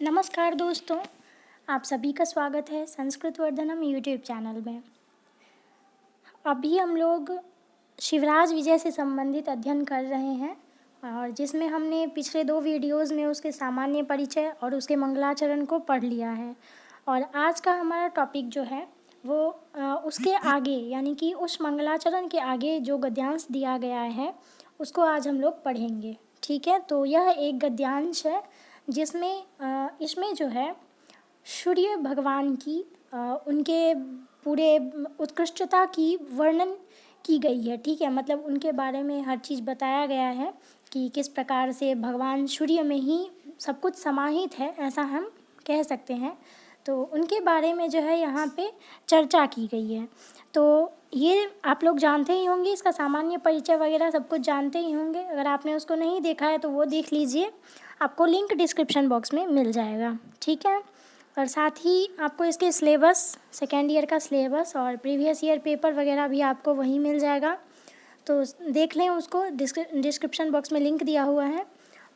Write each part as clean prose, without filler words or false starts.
नमस्कार दोस्तों, आप सभी का स्वागत है संस्कृत वर्धनम यूट्यूब चैनल में। अभी हम लोग शिवराज विजय से संबंधित अध्ययन कर रहे हैं और जिसमें हमने पिछले 2 वीडियोज़ में उसके सामान्य परिचय और उसके मंगलाचरण को पढ़ लिया है। और आज का हमारा टॉपिक जो है वो उसके आगे यानी कि उस मंगलाचरण के आगे जो गद्यांश दिया गया है उसको आज हम लोग पढ़ेंगे। ठीक है, तो यह एक गद्यांश है जिसमें इसमें जो है सूर्य भगवान की उनके पूरे उत्कृष्टता की वर्णन की गई है। ठीक है, मतलब उनके बारे में हर चीज़ बताया गया है कि किस प्रकार से भगवान सूर्य में ही सब कुछ समाहित है, ऐसा हम कह सकते हैं। तो उनके बारे में जो है यहाँ पे चर्चा की गई है। तो ये आप लोग जानते ही होंगे, इसका सामान्य परिचय वगैरह सब कुछ जानते ही होंगे। अगर आपने उसको नहीं देखा है तो वो देख लीजिए, आपको लिंक डिस्क्रिप्शन बॉक्स में मिल जाएगा। ठीक है, और साथ ही आपको इसके सिलेबस, सेकेंड ईयर का सिलेबस और प्रीवियस ईयर पेपर वगैरह भी आपको वहीं मिल जाएगा। तो देख लें उसको, डिस्क्रिप्शन बॉक्स में लिंक दिया हुआ है।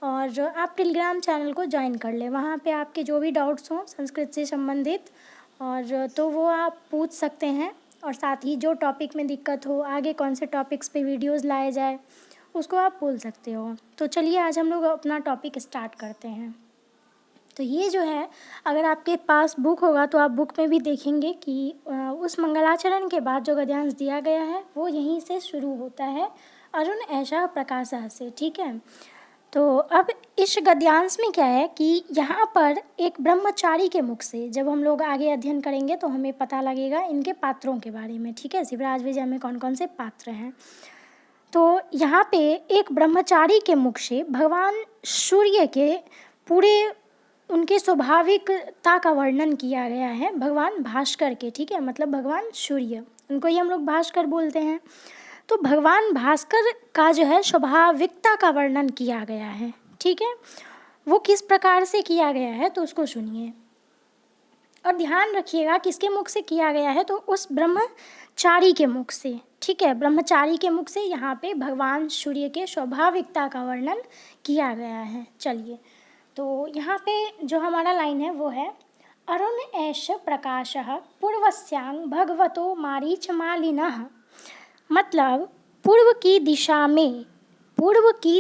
और आप टेलीग्राम चैनल को ज्वाइन कर लें, वहाँ पे आपके जो भी डाउट्स हों संस्कृत से संबंधित और तो वो आप पूछ सकते हैं। और साथ ही जो टॉपिक में दिक्कत हो, आगे कौन से टॉपिक्स पे वीडियोज़ लाए जाए, उसको आप बोल सकते हो। तो चलिए आज हम लोग अपना टॉपिक स्टार्ट करते हैं। तो ये जो है, अगर आपके पास बुक होगा तो आप बुक में भी देखेंगे कि उस मंगलाचरण के बाद जो गद्यांश दिया गया है वो यहीं से शुरू होता है, अरुण ऐशा प्रकाशः से। ठीक है, तो अब इस गद्यांश में क्या है कि यहाँ पर एक ब्रह्मचारी के मुख से, जब हम लोग आगे अध्ययन करेंगे तो हमें पता लगेगा इनके पात्रों के बारे में। ठीक है, शिवराज विजय में कौन कौन से पात्र हैं। तो यहाँ पे एक ब्रह्मचारी के मुख से भगवान सूर्य के पूरे उनके स्वाभाविकता का वर्णन किया गया है भगवान भास्कर के। ठीक है, मतलब भगवान सूर्य, उनको ही हम लोग भास्कर बोलते हैं। तो भगवान भास्कर का जो है स्वाभाविकता का वर्णन किया गया है। ठीक है, वो किस प्रकार से किया गया है तो उसको सुनिए और ध्यान रखिएगा किसके मुख से किया गया है, तो उस ब्रह्मचारी के मुख से। ठीक है, ब्रह्मचारी के मुख से यहाँ पे भगवान सूर्य के स्वाभाविकता का वर्णन किया गया है। चलिए, तो यहाँ पे जो हमारा लाइन है वो है, अरुण ऐश प्रकाशः पूर्वस्यांग भगवतो मारीचमालिनः। मतलब पूर्व की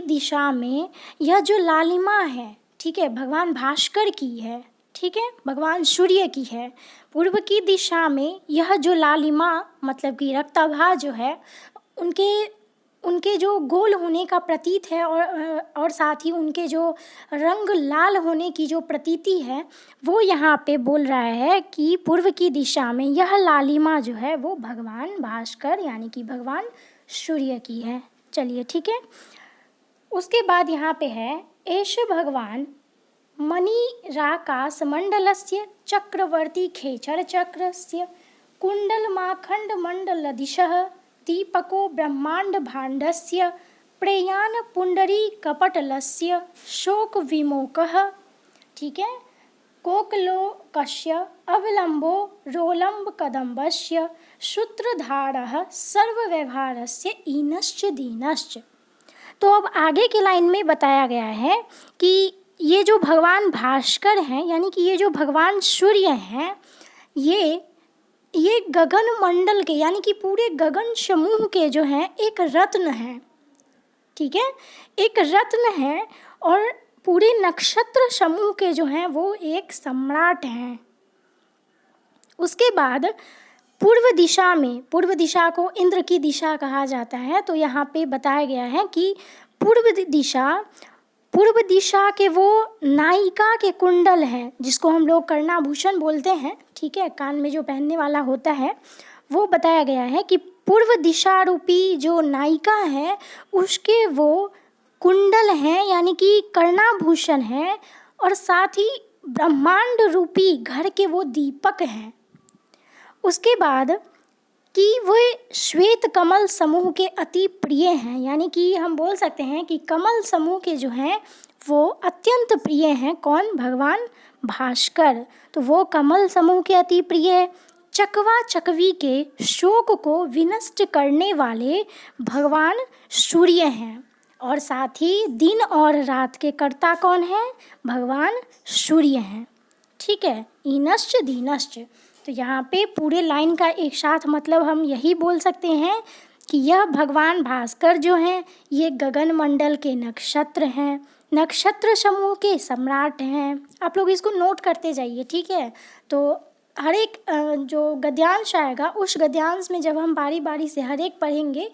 दिशा में यह जो लालिमा है, ठीक है, भगवान भास्कर की है। ठीक है, भगवान सूर्य की है। पूर्व की दिशा में यह जो लालिमा मतलब कि रक्ताभा जो है उनके जो गोल होने का प्रतीत है और साथ ही उनके जो रंग लाल होने की जो प्रतीति है वो यहाँ पे बोल रहा है कि पूर्व की दिशा में यह लालिमा जो है वो भगवान भास्कर यानी कि भगवान सूर्य की है। चलिए, ठीक है, उसके बाद यहाँ पे है, एष भगवान मणिराकाशमण्डलस्य चक्रवर्ती खेचरचक्रस्य कुण्डलमाखण्डमण्डलदिशः दीपको ब्रह्माण्डभाण्डस्य प्रेयानपुण्डरीकपटलस्य शोकविमोकः। ठीक है, कोकलोकस्य अवलम्बो रोलम्बकदम्बस्य सूत्रधारः सर्वव्यवहारस्य ईनश्च दीनश्च। तो अब आगे की लाइन में बताया गया है कि ये जो भगवान भास्कर हैं यानी कि ये जो भगवान सूर्य हैं, ये गगन मंडल के यानी कि पूरे गगन समूह के जो हैं एक रत्न हैं। ठीक है, एक रत्न है और पूरे नक्षत्र समूह के जो हैं वो एक सम्राट हैं। उसके बाद पूर्व दिशा को इंद्र की दिशा कहा जाता है। तो यहाँ पे बताया गया है कि पूर्व दिशा के वो नायिका के कुंडल हैं जिसको हम लोग कर्णाभूषण बोलते हैं। ठीक है, कान में जो पहनने वाला होता है वो बताया गया है कि पूर्व दिशा रूपी जो नायिका है उसके वो कुंडल हैं यानी कि कर्णाभूषण हैं और साथ ही ब्रह्मांड रूपी घर के वो दीपक हैं। उसके बाद कि वे श्वेत कमल समूह के अति प्रिय हैं यानी कि हम बोल सकते हैं कि कमल समूह के जो हैं वो अत्यंत प्रिय हैं। कौन? भगवान भास्कर। तो वो कमल समूह के अति प्रिय, चकवा चकवी के शोक को विनष्ट करने वाले भगवान सूर्य हैं। और साथ ही दिन और रात के कर्ता कौन है? भगवान सूर्य हैं। ठीक है, ईनश्च दीनश्च। तो यहाँ पे पूरे लाइन का एक साथ मतलब हम यही बोल सकते हैं कि यह भगवान भास्कर जो हैं ये गगन मंडल के नक्षत्र हैं, नक्षत्र समूह के सम्राट हैं। आप लोग इसको नोट करते जाइए, ठीक है। तो हर एक जो गद्यांश आएगा उस गद्यांश में जब हम बारी बारी से हर एक पढ़ेंगे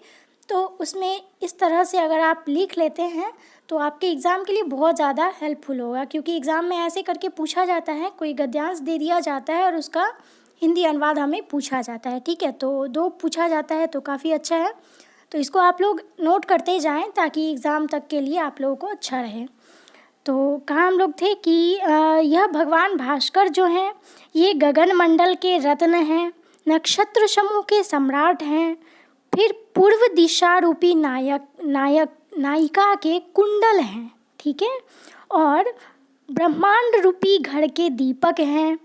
तो उसमें इस तरह से अगर आप लिख लेते हैं तो आपके एग्ज़ाम के लिए बहुत ज़्यादा हेल्पफुल होगा, क्योंकि एग्ज़ाम में ऐसे करके पूछा जाता है, कोई गद्यांश दे दिया जाता है और उसका हिंदी अनुवाद हमें पूछा जाता है। ठीक है, तो 2 पूछा जाता है तो काफ़ी अच्छा है। तो इसको आप लोग नोट करते जाएं ताकि एग्ज़ाम तक के लिए आप लोगों को अच्छा रहे। तो कहाँ हम लोग थे कि यह भगवान भास्कर जो हैं ये गगन मंडल के रत्न हैं, नक्षत्र समूह के सम्राट हैं, फिर पूर्व दिशा रूपी नायिका के कुंडल हैं। ठीक है, और ब्रह्मांड रूपी घर के दीपक हैं।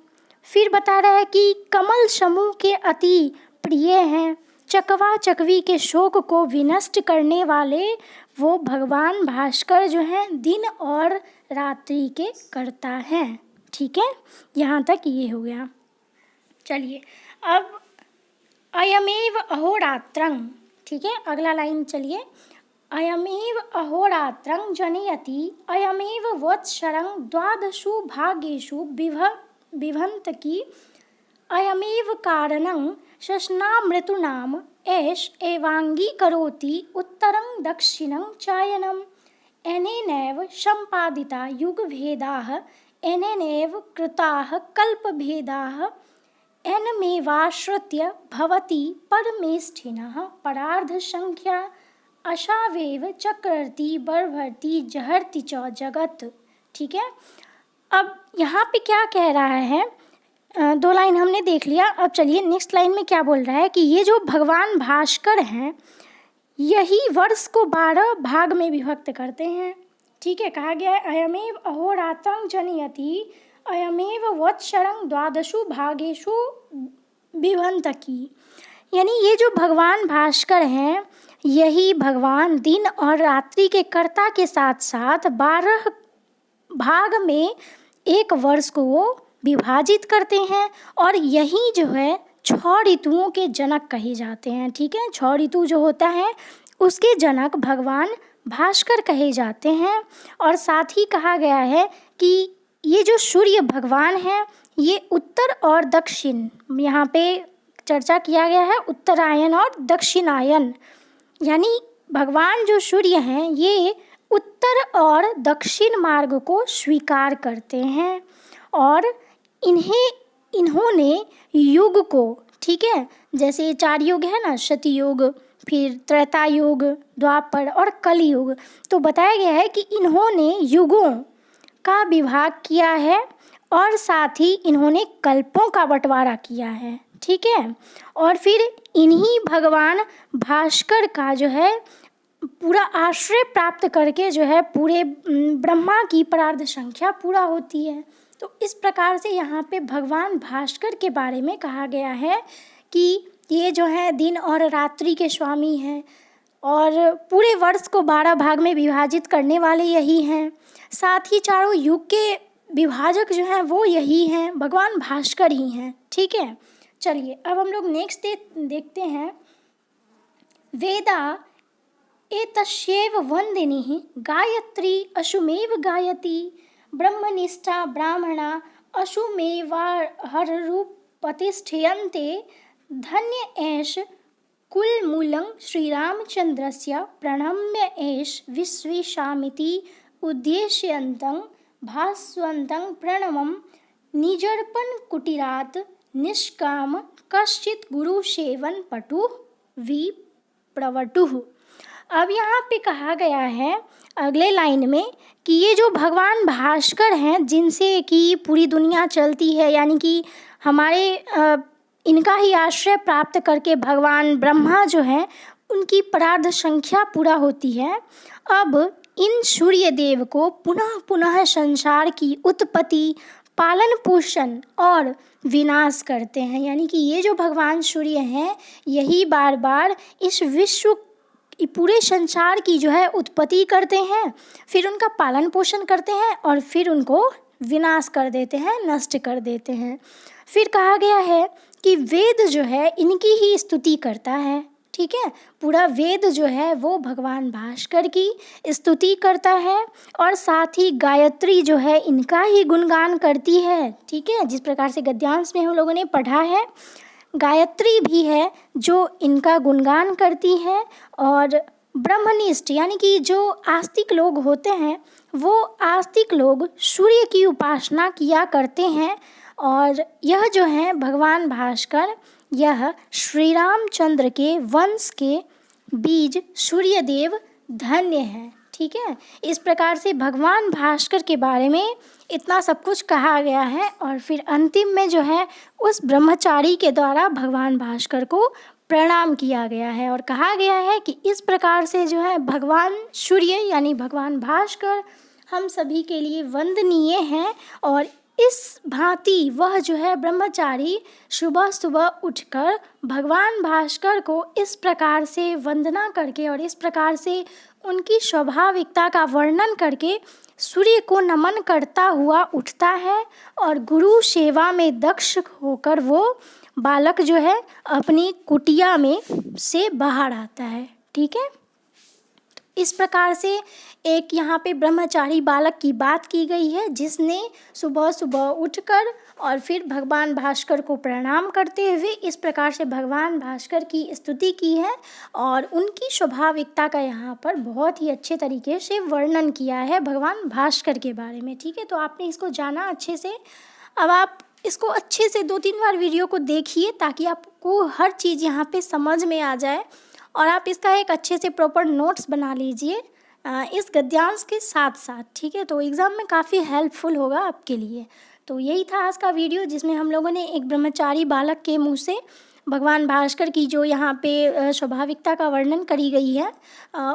फिर बता रहा है कि कमल समूह के अति प्रिय हैं, चकवा चकवी के शोक को विनष्ट करने वाले वो भगवान भास्कर जो हैं दिन और रात्रि के कर्ता हैं। ठीक है, यहाँ तक ये हो गया। चलिए अब अयमेव अहोरात्रं, ठीक है, अगला लाइन चलिए। अयमेव अहोरात्रं जनयति अयमेव वत्सरं द्वादशु भागेषु बिभन्ति अयमेव कारणं शशनामृतूनाम एष एवाङ्गीकरोति उत्तरं दक्षिणं चायनम् अनेनैव सम्पादिता युगभेदाः अनेनैव कृताः कल्पभेदाः एनमेवाश्रित्य भवति परमेष्ठिनः परार्धसंख्या अशावेव चक्रर्ति बर्भर्ति जहर्ति च जगत। ठीक है, अब यहाँ पे क्या कह रहा है? 2 लाइन हमने देख लिया। अब चलिए नेक्स्ट लाइन में क्या बोल रहा है कि ये जो भगवान भास्कर हैं यही वर्ष को 12 भाग में विभक्त करते हैं। ठीक है, कहा गया है अयमेव अहोरात्रं जनयति अयमेव वत्सरं द्वादशु भागेषु बिभन्ति, यानी ये जो भगवान भास्कर हैं यही भगवान दिन और रात्रि के कर्ता के साथ साथ 12 भाग में एक वर्ष को वो विभाजित करते हैं, और यही जो है 6 ऋतुओं के जनक कहे जाते हैं। ठीक है, 6 ऋतु जो होता है उसके जनक भगवान भास्कर कहे जाते हैं। और साथ ही कहा गया है कि ये जो सूर्य भगवान हैं ये उत्तर और दक्षिण, यहाँ पे चर्चा किया गया है उत्तरायण और दक्षिणायन, यानी भगवान जो सूर्य हैं ये उत्तर और दक्षिण मार्ग को स्वीकार करते हैं, और इन्होंने युग को, ठीक है, जैसे 4 युग है ना, सतयुग, फिर त्रेता युग, द्वापर और कलयुग, तो बताया गया है कि इन्होंने युगों का विभाग किया है और साथ ही इन्होंने कल्पों का बंटवारा किया है। ठीक है, और फिर इन्हीं भगवान भास्कर का जो है पूरा आश्रय प्राप्त करके जो है पूरे ब्रह्मा की परार्ध संख्या पूरा होती है। तो इस प्रकार से यहाँ पे भगवान भास्कर के बारे में कहा गया है कि ये जो है दिन और रात्रि के स्वामी हैं और पूरे वर्ष को 12 भाग में विभाजित करने वाले यही हैं। साथ ही चारों युग के विभाजक जो हैं वो यही हैं, भगवान भास्कर ही हैं। ठीक है, चलिए अब हम लोग नेक्स्ट देखते हैं। वेदा एतस्यैव वंदिनी गायत्री अशुमेव गायति ब्रह्मनिष्ठा ब्राह्मणा अशुमेवाहररूपतिष्ठन्ते धन्य एष कुलमूलं श्रीरामचन्द्रस्य प्रणम्य एष विश्वेशामिति उद्देश्यन्तं भास्वन्तं प्रणवं निजर्पण कुटीरात् निष्काम कश्चित् गुरुसेवन पटुः विप्रवटुः। अब यहाँ पे कहा गया है अगले लाइन में कि ये जो भगवान भास्कर हैं जिनसे कि पूरी दुनिया चलती है, यानी कि हमारे इनका ही आश्रय प्राप्त करके भगवान ब्रह्मा जो हैं उनकी परार्ध संख्या पूरा होती है। अब इन सूर्य देव को पुनः पुनः संसार की उत्पत्ति, पालन पोषण और विनाश करते हैं, यानी कि ये जो भगवान सूर्य हैं यही बार बार इस विश्व पूरे संसार की जो है उत्पत्ति करते हैं, फिर उनका पालन पोषण करते हैं और फिर उनको विनाश कर देते हैं, नष्ट कर देते हैं। फिर कहा गया है कि वेद जो है इनकी ही स्तुति करता है, ठीक है। पूरा वेद जो है वो भगवान भास्कर की स्तुति करता है और साथ ही गायत्री जो है इनका ही गुणगान करती है, ठीक है। जिस प्रकार से गद्यांश में हम लोगों ने पढ़ा है, गायत्री भी है जो इनका गुणगान करती है। और ब्रह्मनिष्ठ यानी कि जो आस्तिक लोग होते हैं वो आस्तिक लोग सूर्य की उपासना किया करते हैं। और यह जो है भगवान भास्कर, यह श्री रामचंद्र के वंश के बीज सूर्यदेव धन्य हैं, ठीक है। इस प्रकार से भगवान भास्कर के बारे में इतना सब कुछ कहा गया है। और फिर अंतिम में जो है उस ब्रह्मचारी के द्वारा भगवान भास्कर को प्रणाम किया गया है और कहा गया है कि इस प्रकार से जो है भगवान सूर्य यानी भगवान भास्कर हम सभी के लिए वंदनीय हैं। और इस भांति वह जो है ब्रह्मचारी सुबह सुबह उठकर भगवान भास्कर को इस प्रकार से वंदना करके और इस प्रकार से उनकी स्वाभाविकता का वर्णन करके सूर्य को नमन करता हुआ उठता है और गुरु सेवा में दक्ष होकर वो बालक जो है अपनी कुटिया में से बाहर आता है, ठीक है। इस प्रकार से एक यहाँ पे ब्रह्मचारी बालक की बात की गई है जिसने सुबह सुबह उठकर और फिर भगवान भास्कर को प्रणाम करते हुए इस प्रकार से भगवान भास्कर की स्तुति की है और उनकी स्वाभाविकता का यहाँ पर बहुत ही अच्छे तरीके से वर्णन किया है भगवान भास्कर के बारे में, ठीक है। तो आपने इसको जाना अच्छे से। अब आप इसको अच्छे से 2-3 बार वीडियो को देखिए ताकि आपको हर चीज़ यहाँ पे समझ में आ जाए और आप इसका एक अच्छे से प्रॉपर नोट्स बना लीजिए इस गद्यांश के साथ साथ, ठीक है। तो एग्ज़ाम में काफ़ी हेल्पफुल होगा आपके लिए। तो यही था आज का वीडियो जिसमें हम लोगों ने एक ब्रह्मचारी बालक के मुँह से भगवान भास्कर की जो यहाँ पे स्वाभाविकता का वर्णन करी गई है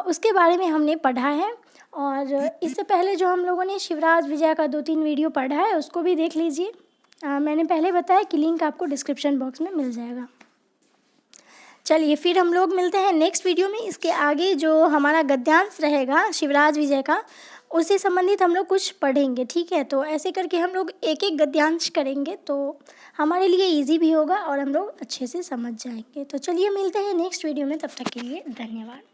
उसके बारे में हमने पढ़ा है। और इससे पहले जो हम लोगों ने शिवराज विजय का 2-3 वीडियो पढ़ा है उसको भी देख लीजिए। मैंने पहले बताया कि लिंक आपको डिस्क्रिप्शन बॉक्स में मिल जाएगा। चलिए फिर हम लोग मिलते हैं नेक्स्ट वीडियो में। इसके आगे जो हमारा गद्यांश रहेगा शिवराज विजय का उससे संबंधित हम लोग कुछ पढ़ेंगे, ठीक है। तो ऐसे करके हम लोग एक एक गद्यांश करेंगे तो हमारे लिए इजी भी होगा और हम लोग अच्छे से समझ जाएंगे। तो चलिए मिलते हैं नेक्स्ट वीडियो में, तब तक के लिए धन्यवाद।